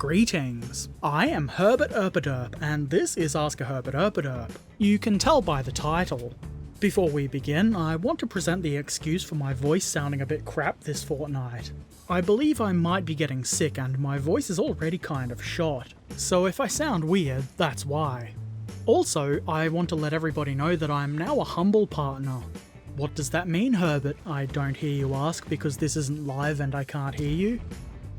Greetings, I am Herbert Erpaderp and this is Ask a Herbert Erpaderp. You can tell by the title. Before we begin, I want to present the excuse for my voice sounding a bit crap this fortnight. I believe I might be getting sick and my voice is already kind of shot, so if I sound weird, that's why. Also, I want to let everybody know that I'm now a Humble partner. What does that mean, Herbert? I don't hear you ask because this isn't live and I can't hear you.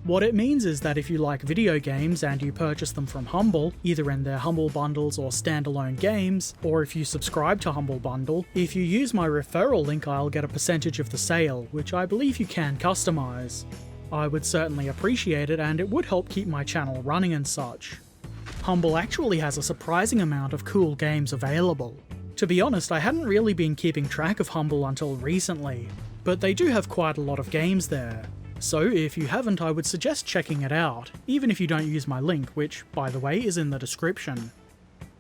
What it means is that if you like video games and you purchase them from Humble, either in their Humble Bundles or standalone games, or if you subscribe to Humble Bundle, if you use my referral link I'll get a percentage of the sale, which I believe you can customize. I would certainly appreciate it and it would help keep my channel running and such. Humble actually has a surprising amount of cool games available. To be honest, I hadn't really been keeping track of Humble until recently, but they do have quite a lot of games there. So if you haven't, I would suggest checking it out, even if you don't use my link, which, by the way, is in the description.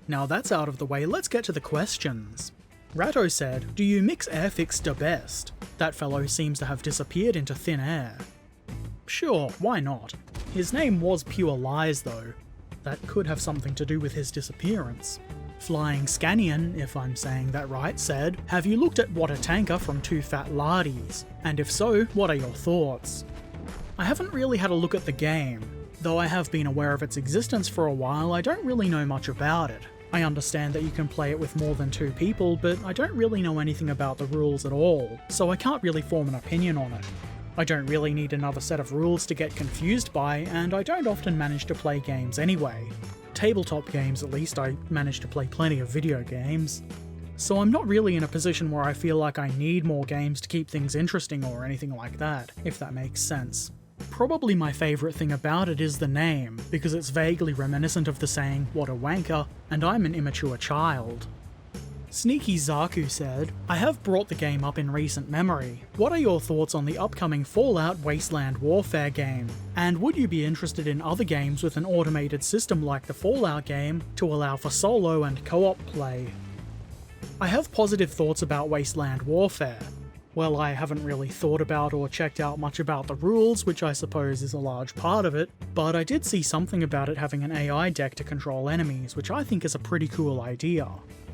Now that's out of the way, let's get to the questions. Ratto said, do you mix airfix the best? That fellow seems to have disappeared into thin air. Sure, why not? His name was Pure Lies though. That could have something to do with his disappearance. Flying Scanian, if I'm saying that right, said, have you looked at What a Tanker from Two Fat Lardies? And if so, what are your thoughts? I haven't really had a look at the game. Though I have been aware of its existence for a while, I don't really know much about it. I understand that you can play it with more than 2 people, but I don't really know anything about the rules at all, so I can't really form an opinion on it. I don't really need another set of rules to get confused by, and I don't often manage to play games anyway. Tabletop games at least, I manage to play plenty of video games. So I'm not really in a position where I feel like I need more games to keep things interesting or anything like that, if that makes sense. Probably my favourite thing about it is the name, because it's vaguely reminiscent of the saying, what a wanker, and I'm an immature child. Sneaky Zaku said, I have brought the game up in recent memory. What are your thoughts on the upcoming Fallout Wasteland Warfare game? And would you be interested in other games with an automated system like the Fallout game to allow for solo and co-op play? I have positive thoughts about Wasteland Warfare. Well, I haven't really thought about or checked out much about the rules, which I suppose is a large part of it, but I did see something about it having an AI deck to control enemies, which I think is a pretty cool idea.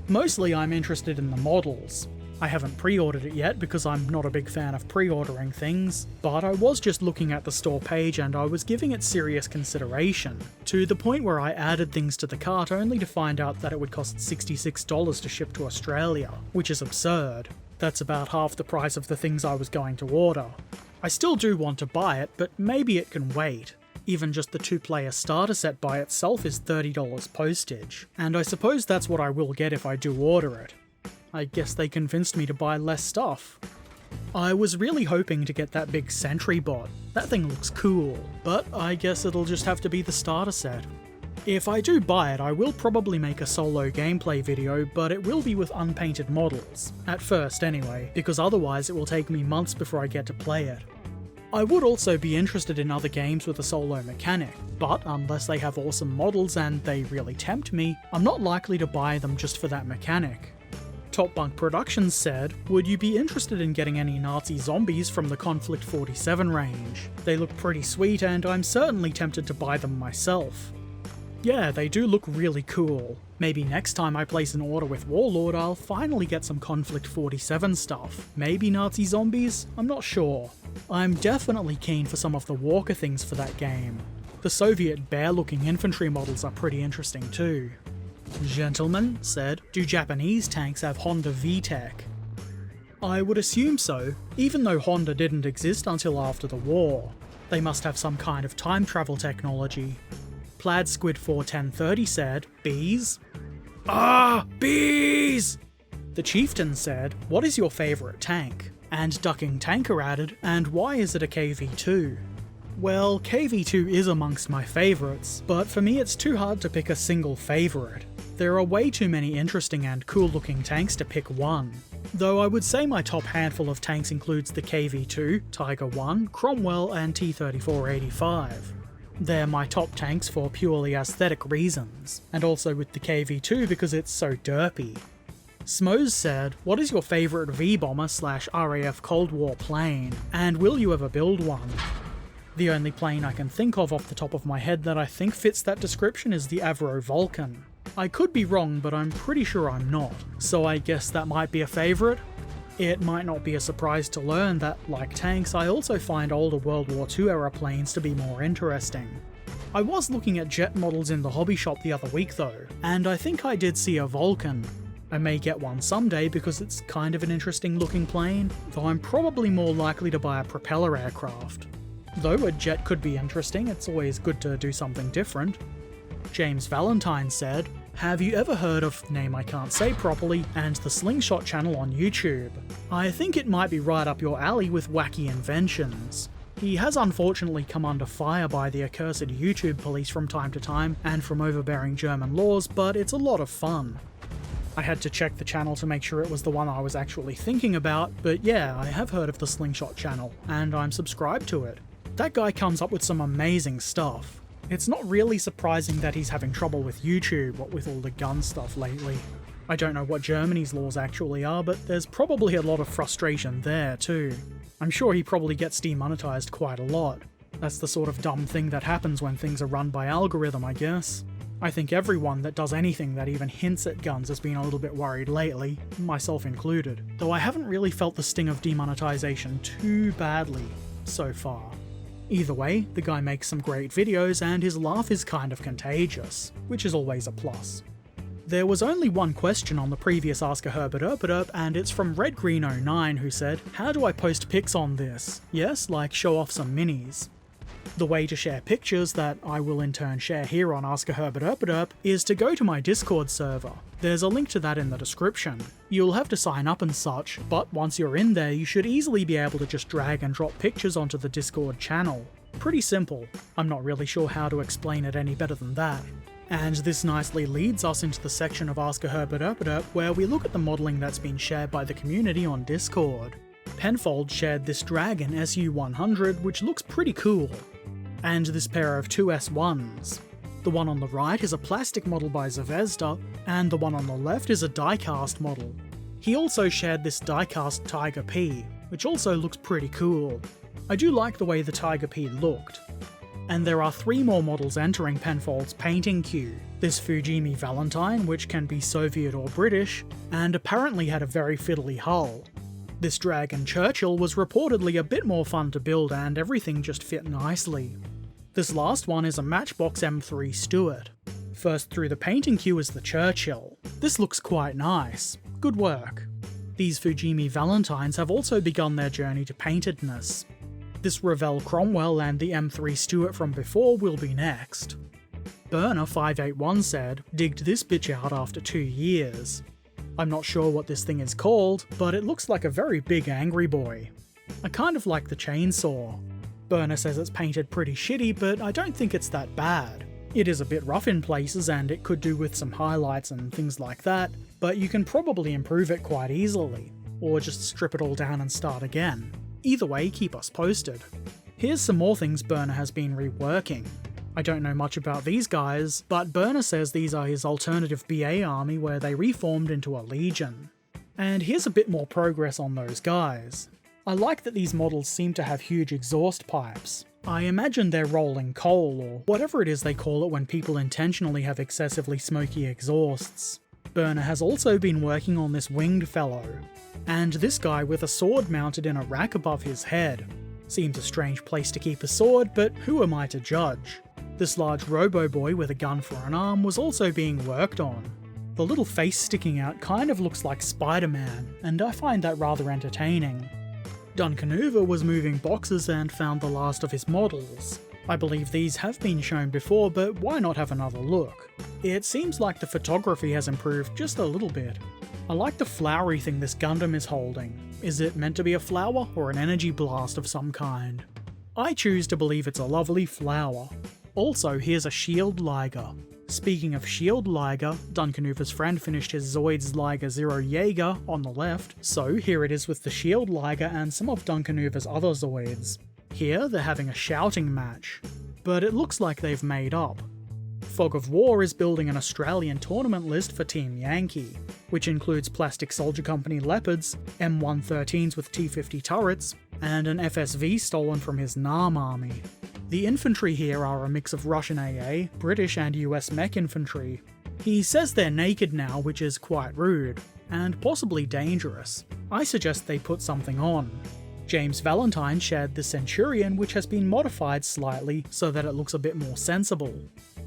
Mostly I'm interested in the models. I haven't pre-ordered it yet because I'm not a big fan of pre-ordering things, but I was just looking at the store page and I was giving it serious consideration, to the point where I added things to the cart only to find out that it would cost $66 to ship to Australia, which is absurd. That's about half the price of the things I was going to order. I still do want to buy it, but maybe it can wait. Even just the 2-player starter set by itself is $30 postage, and I suppose that's what I will get if I do order it. I guess they convinced me to buy less stuff. I was really hoping to get that big sentry bot. That thing looks cool, but I guess it'll just have to be the starter set. If I do buy it, I will probably make a solo gameplay video, but it will be with unpainted models. At first anyway, because otherwise it will take me months before I get to play it. I would also be interested in other games with a solo mechanic, but unless they have awesome models and they really tempt me, I'm not likely to buy them just for that mechanic. Top Bunk Productions said, would you be interested in getting any Nazi zombies from the Conflict 47 range? They look pretty sweet and I'm certainly tempted to buy them myself. Yeah, they do look really cool. Maybe next time I place an order with Warlord I'll finally get some Conflict 47 stuff. Maybe Nazi zombies? I'm not sure. I'm definitely keen for some of the Walker things for that game. The Soviet bear-looking infantry models are pretty interesting too. Gentleman said, do Japanese tanks have Honda VTEC? I would assume so, even though Honda didn't exist until after the war. They must have some kind of time travel technology. Plaid Squid 41030 said, bees? Ah, bees! The Chieftain said, what is your favourite tank? And Ducking Tanker added, and why is it a KV-2? Well, KV-2 is amongst my favourites, but for me it's too hard to pick a single favourite. There are way too many interesting and cool looking tanks to pick one. Though I would say my top handful of tanks includes the KV-2, Tiger 1, Cromwell and T-3485. They're my top tanks for purely aesthetic reasons, and also with the KV-2 because it's so derpy. Smoes said, what is your favourite V-Bomber / RAF Cold War plane, and will you ever build one? The only plane I can think of off the top of my head that I think fits that description is the Avro Vulcan. I could be wrong, but I'm pretty sure I'm not, so I guess that might be a favourite. It might not be a surprise to learn that, like tanks, I also find older World War II era planes to be more interesting. I was looking at jet models in the hobby shop the other week though, and I think I did see a Vulcan. I may get one someday because it's kind of an interesting looking plane, though I'm probably more likely to buy a propeller aircraft. Though a jet could be interesting, it's always good to do something different. James Valentine said, "Have you ever heard of name I can't say properly and the Slingshot channel on YouTube? I think it might be right up your alley with wacky inventions." He has unfortunately come under fire by the accursed YouTube police from time to time and from overbearing German laws, but it's a lot of fun. I had to check the channel to make sure it was the one I was actually thinking about, but yeah, I have heard of the Slingshot channel, and I'm subscribed to it. That guy comes up with some amazing stuff. It's not really surprising that he's having trouble with YouTube, what with all the gun stuff lately. I don't know what Germany's laws actually are, but there's probably a lot of frustration there too. I'm sure he probably gets demonetized quite a lot. That's the sort of dumb thing that happens when things are run by algorithm, I guess. I think everyone that does anything that even hints at guns has been a little bit worried lately, myself included, though I haven't really felt the sting of demonetization too badly so far. Either way, the guy makes some great videos and his laugh is kind of contagious, which is always a plus. There was only one question on the previous Ask a Herbert Erpaderp, and it's from RedGreen09 who said, "How do I post pics on this?" Yes, like show off some minis. The way to share pictures that I will in turn share here on Ask a Herbert Erpaderp is to go to my Discord server. There's a link to that in the description. You'll have to sign up and such, but once you're in there you should easily be able to just drag and drop pictures onto the Discord channel. Pretty simple. I'm not really sure how to explain it any better than that. And this nicely leads us into the section of Ask a Herbert Erpaderp where we look at the modelling that's been shared by the community on Discord. Penfold shared this Dragon SU-100, which looks pretty cool. And this pair of two S1s. The one on the right is a plastic model by Zvezda, and the one on the left is a die-cast model. He also shared this die-cast Tiger P, which also looks pretty cool. I do like the way the Tiger P looked. And there are 3 more models entering Penfold's painting queue. This Fujimi Valentine, which can be Soviet or British, and apparently had a very fiddly hull. This Dragon Churchill was reportedly a bit more fun to build and everything just fit nicely. This last one is a Matchbox M3 Stuart. First through the painting queue is the Churchill. This looks quite nice. Good work. These Fujimi Valentines have also begun their journey to paintedness. This Revell Cromwell and the M3 Stuart from before will be next. Burner581 said, "Digged this bitch out after 2 years. I'm not sure what this thing is called, but it looks like a very big angry boy. I kind of like the chainsaw. Burner says it's painted pretty shitty, but I don't think it's that bad. It is a bit rough in places and it could do with some highlights and things like that, but you can probably improve it quite easily, or just strip it all down and start again. Either way, keep us posted." Here's some more things Burner has been reworking. I don't know much about these guys, but Burner says these are his alternative BA army where they reformed into a legion. And here's a bit more progress on those guys. I like that these models seem to have huge exhaust pipes. I imagine they're rolling coal, or whatever it is they call it when people intentionally have excessively smoky exhausts. Burner has also been working on this winged fellow. And this guy with a sword mounted in a rack above his head. Seems a strange place to keep a sword, but who am I to judge? This large robo-boy with a gun for an arm was also being worked on. The little face sticking out kind of looks like Spider-Man, and I find that rather entertaining. Duncan Hoover was moving boxes and found the last of his models. I believe these have been shown before, but why not have another look? It seems like the photography has improved just a little bit. I like the flowery thing this Gundam is holding. Is it meant to be a flower or an energy blast of some kind? I choose to believe it's a lovely flower. Also, here's a Shield Liger. Speaking of Shield Liger, Duncan Hoover's friend finished his Zoids Liger Zero Jaeger on the left, so here it is with the Shield Liger and some of Duncan Hoover's other Zoids. Here they're having a shouting match, but it looks like they've made up. Fog of War is building an Australian tournament list for Team Yankee, which includes Plastic Soldier Company Leopards, M113s with T50 turrets, and an FSV stolen from his NARM army. The infantry here are a mix of Russian AA, British and US mech infantry. He says they're naked now, which is quite rude, and possibly dangerous. I suggest they put something on. James Valentine shared the Centurion, which has been modified slightly so that it looks a bit more sensible.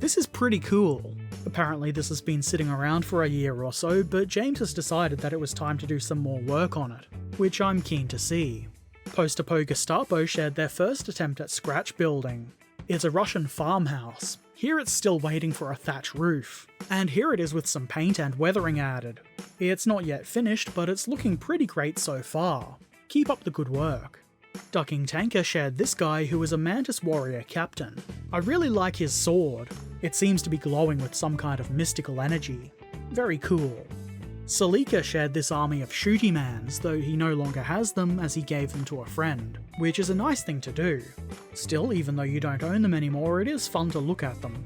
This is pretty cool. Apparently this has been sitting around for a year or so, but James has decided that it was time to do some more work on it, which I'm keen to see. Post-Apo Gestapo shared their first attempt at scratch building. It's a Russian farmhouse. Here it's still waiting for a thatch roof. And here it is with some paint and weathering added. It's not yet finished, but it's looking pretty great so far. Keep up the good work. Ducking Tanker shared this guy who is a Mantis warrior captain. I really like his sword. It seems to be glowing with some kind of mystical energy. Very cool. Salika shared this army of shooty mans, though he no longer has them as he gave them to a friend, which is a nice thing to do. Still, even though you don't own them anymore, it is fun to look at them.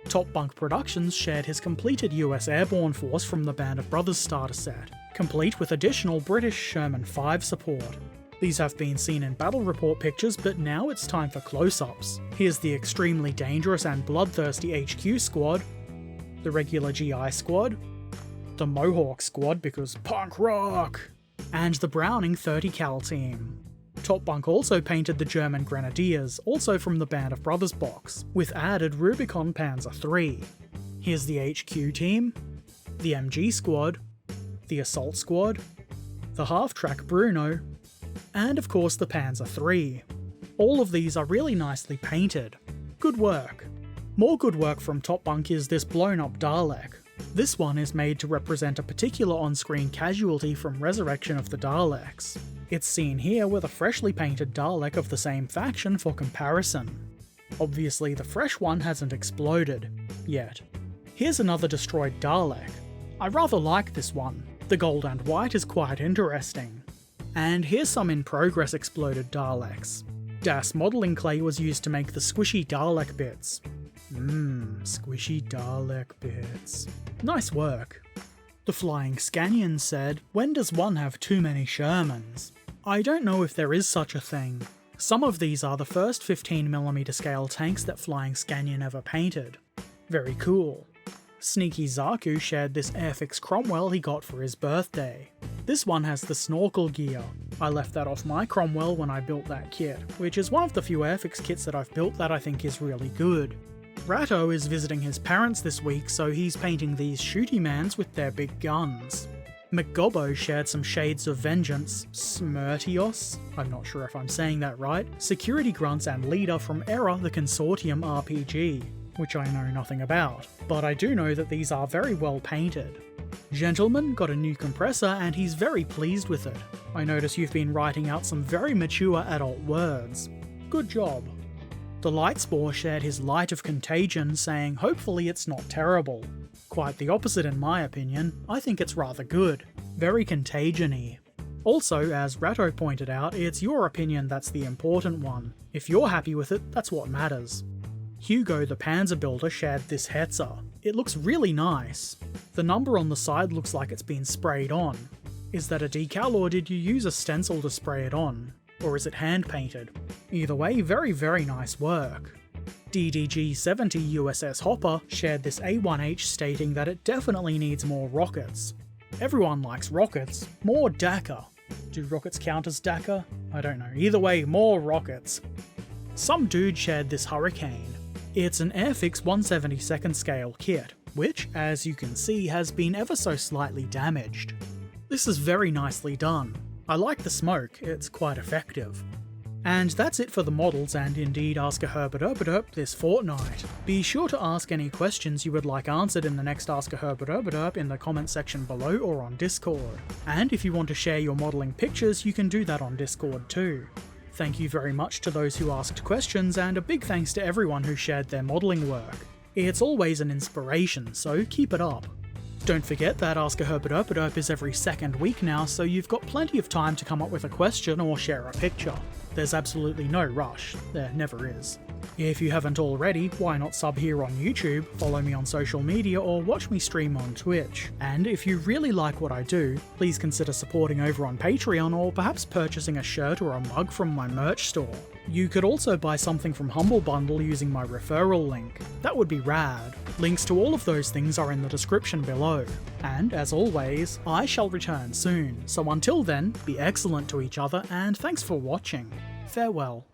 Top Bunk Productions shared his completed US Airborne Force from the Band of Brothers starter set, complete with additional British Sherman 5 support. These have been seen in battle report pictures, but now it's time for close-ups. Here's the extremely dangerous and bloodthirsty HQ squad, the regular GI squad, the Mohawk squad because punk rock, and the Browning 30 cal team. Top Bunk also painted the German Grenadiers, also from the Band of Brothers box, with added Rubicon Panzer III. Here's the HQ team, the MG squad, the Assault squad, the half-track Bruno, and of course the Panzer III. All of these are really nicely painted. Good work. More good work from Top Bunk is this blown-up Dalek. This one is made to represent a particular on-screen casualty from Resurrection of the Daleks. It's seen here with a freshly painted Dalek of the same faction for comparison. Obviously the fresh one hasn't exploded, yet. Here's another destroyed Dalek. I rather like this one. The gold and white is quite interesting. And here's some in progress exploded Daleks. DAS modelling clay was used to make the squishy Dalek bits. Squishy Dalek bits. Nice work. The Flying Scanian said, "When does one have too many Shermans?" I don't know if there is such a thing. Some of these are the first 15mm scale tanks that Flying Scanian ever painted. Very cool. Sneaky Zaku shared this Airfix Cromwell he got for his birthday. This one has the snorkel gear. I left that off my Cromwell when I built that kit, which is one of the few Airfix kits that I've built that I think is really good. Ratto is visiting his parents this week, so he's painting these shooty mans with their big guns. McGobbo shared some shades of vengeance, Smirtios, I'm not sure if I'm saying that right, security grunts and leader from Era the Consortium RPG, which I know nothing about, but I do know that these are very well painted. Gentleman got a new compressor and he's very pleased with it. I notice you've been writing out some very mature adult words. Good job. The Lightspore shared his Light of Contagion, saying hopefully it's not terrible. Quite the opposite in my opinion, I think it's rather good. Very contagion-y. Also, as Ratto pointed out, it's your opinion that's the important one. If you're happy with it, that's what matters. Hugo the Panzer Builder shared this Hetzer. It looks really nice. The number on the side looks like it's been sprayed on. Is that a decal or did you use a stencil to spray it on? Or is it hand-painted? Either way, very very nice work. DDG-70 USS Hopper shared this A1H stating that it definitely needs more rockets. Everyone likes rockets. More DACA. Do rockets count as DACA? I don't know. Either way, more rockets. Some dude shared this Hurricane. It's an Airfix 1/72nd scale kit, which, as you can see, has been ever so slightly damaged. This is very nicely done. I like the smoke, it's quite effective. And that's it for the models and indeed Ask a Herbert Erpaderp this fortnight. Be sure to ask any questions you would like answered in the next Ask a Herbert Erpaderp in the comment section below or on Discord. And if you want to share your modelling pictures, you can do that on Discord too. Thank you very much to those who asked questions, and a big thanks to everyone who shared their modelling work. It's always an inspiration, so keep it up. Don't forget that Ask a Herbert Erpaderp is every second week now, so you've got plenty of time to come up with a question or share a picture. There's absolutely no rush, there never is. If you haven't already, why not sub here on YouTube, follow me on social media, or watch me stream on Twitch. And if you really like what I do, please consider supporting over on Patreon or perhaps purchasing a shirt or a mug from my merch store. You could also buy something from Humble Bundle using my referral link. That would be rad. Links to all of those things are in the description below. And as always, I shall return soon, so until then, be excellent to each other and thanks for watching. Farewell.